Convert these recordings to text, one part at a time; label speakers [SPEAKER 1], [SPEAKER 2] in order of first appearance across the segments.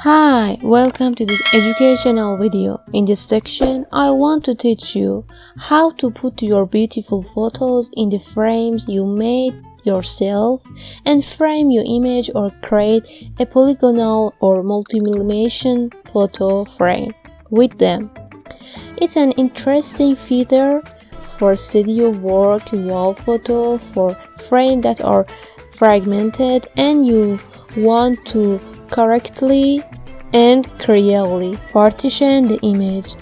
[SPEAKER 1] Hi, welcome to this educational video. In this section, I want to teach you how to put your beautiful photos in the frames you made yourself and frame your image or create a polygonal or multi-millimeter photo frame with them. It's an interesting feature for studio work, wall photo, for frames that are fragmented and you want to correctly and clearly partition the image.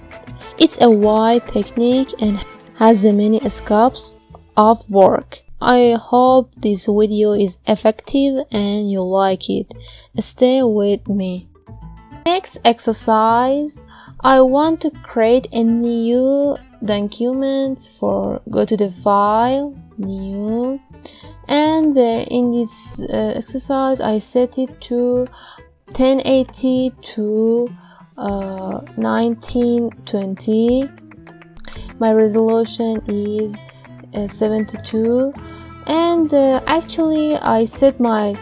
[SPEAKER 1] It's a wide technique and has many scopes of work. I hope this video is effective and you like it. Stay with me. Next exercise, I want to create a new document. Go to the file, new, and in this exercise I set it to 1080 to 1920. My resolution is 72, and actually I set my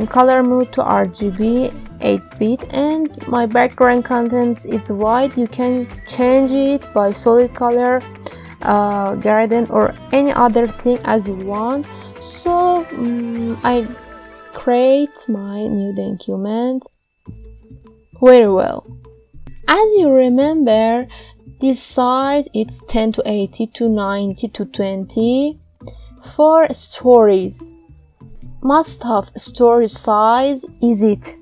[SPEAKER 1] color mode to RGB 8-bit and my background contents is white. You can change it by solid color, gradient or any other thing as you want. So I create my new document very well. As you remember, this size it's 10 to 80 to 90 to 20 for stories. Must have story size is it,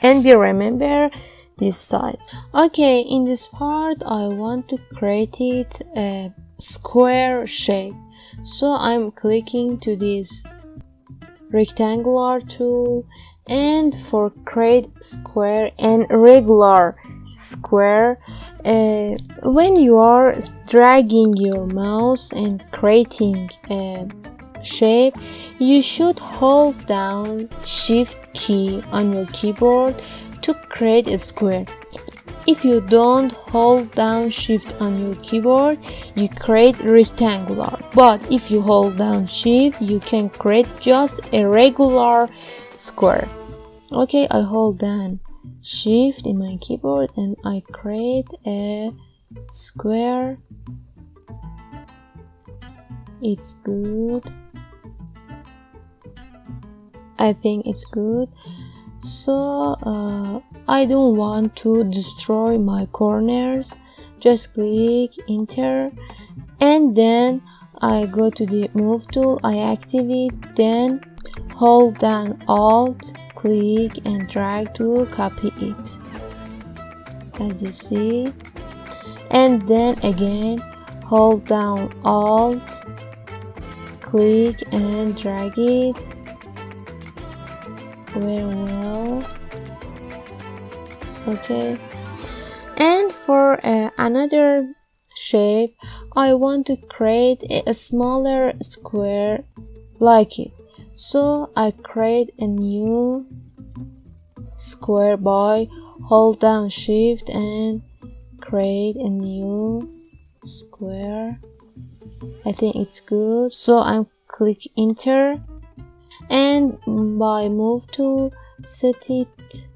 [SPEAKER 1] and we remember this size. Okay, in this part I want to create it a square shape, so I'm clicking to this rectangular tool, and for create square and regular square, when you are dragging your mouse and creating a shape, you should hold down shift key on your keyboard to create a square. If you don't hold down shift on your keyboard, you create rectangular, but if you hold down shift, you can create just a regular square. Okay, I hold down shift in my keyboard and I create a square. It's good. I think it's good. So I don't want to destroy my corners. Just click enter and then I go to the move tool, I activate, then hold down alt, click and drag to copy it as you see, and then again hold down alt, click and drag it very well. Okay, and for another shape I want to create a smaller square like it, so I create a new square by hold down shift and create a new square. I think it's good, so I'm click enter and by move tool set it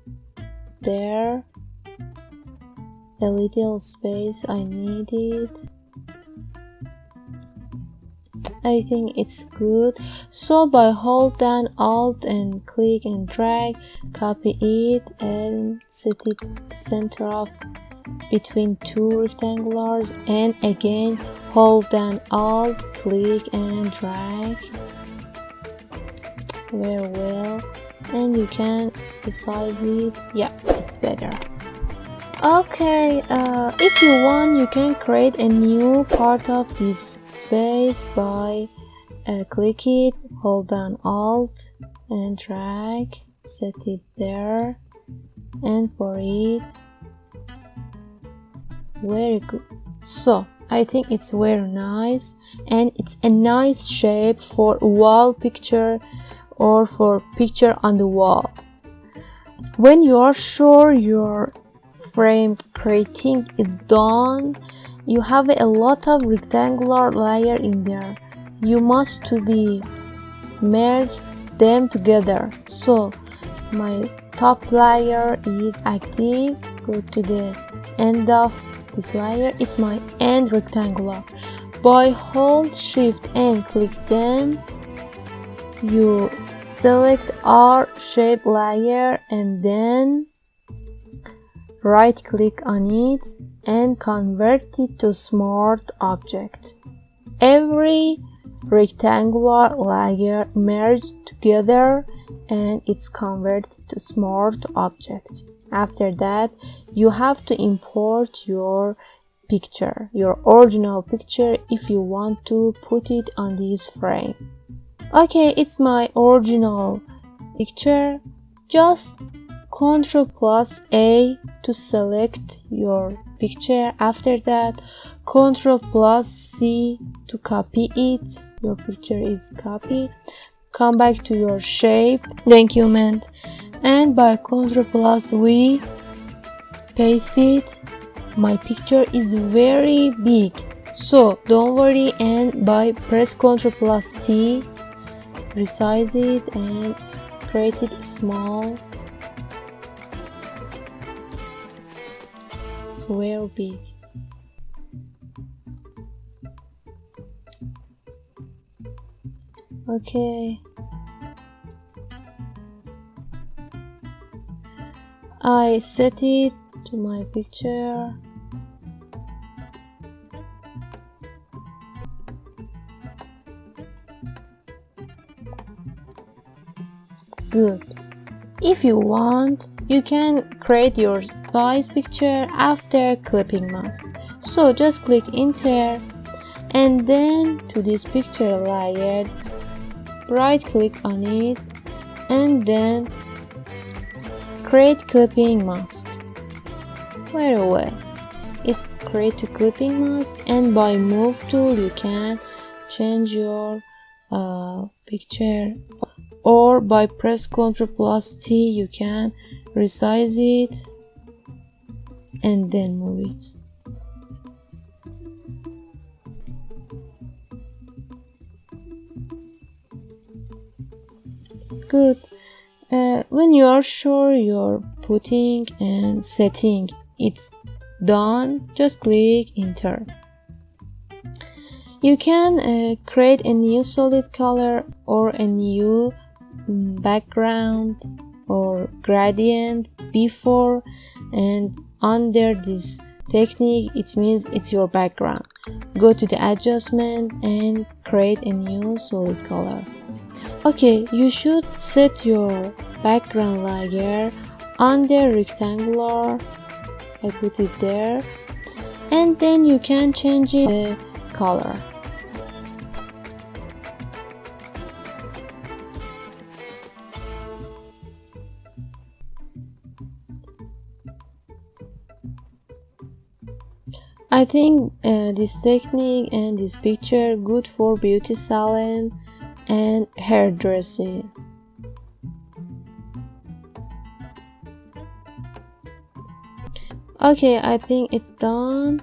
[SPEAKER 1] there a little space I need it. I think it's good, so by hold down alt and click and drag, copy it and set it center of between two rectangulars, and again hold down alt, click and drag very well, and you can resize it. Yeah, it's better. Okay, if you want you can create a new part of this space by click it, hold down alt and drag, set it there, and for it very good. So I think it's very nice and it's a nice shape for wall picture or for picture on the wall. When you are sure your frame creating is done, you have a lot of rectangular layer in there. You must to be merge them together. So my top layer is active. Go to the end of this layer. It's my end rectangular. By hold shift and click them, you select R shape layer and then right click on it and convert it to smart object. Every rectangular layer merged together and it's converted to smart object. After that, you have to import your picture, your original picture, if you want to put it on this frame. Okay, it's my original picture. Just Ctrl+A to select your picture. After that, Ctrl+C to copy it. Your picture is copied. Come back to your shape document and by Ctrl+V paste it. My picture is very big, so don't worry, and by press Ctrl+T resize it and create it small. It's very big. Okay, I set it to my picture. Good. If you want, you can create your size picture after clipping mask. So just click enter and then to this picture layer, right click on it and then create clipping mask. Very well. It's create a clipping mask, and by move tool you can change your picture, or by press Ctrl+T you can resize it and then move it. Good. When you are sure you're putting and setting it's done, just click enter. You can create a new solid color or a new background or gradient before and under this technique. It means it's your background. Go to the adjustment and create a new solid color. Okay, you should set your background layer under rectangular. I put it there, and then you can change the color. I think this technique and this picture good for beauty salon and hairdressing. Okay, I think it's done.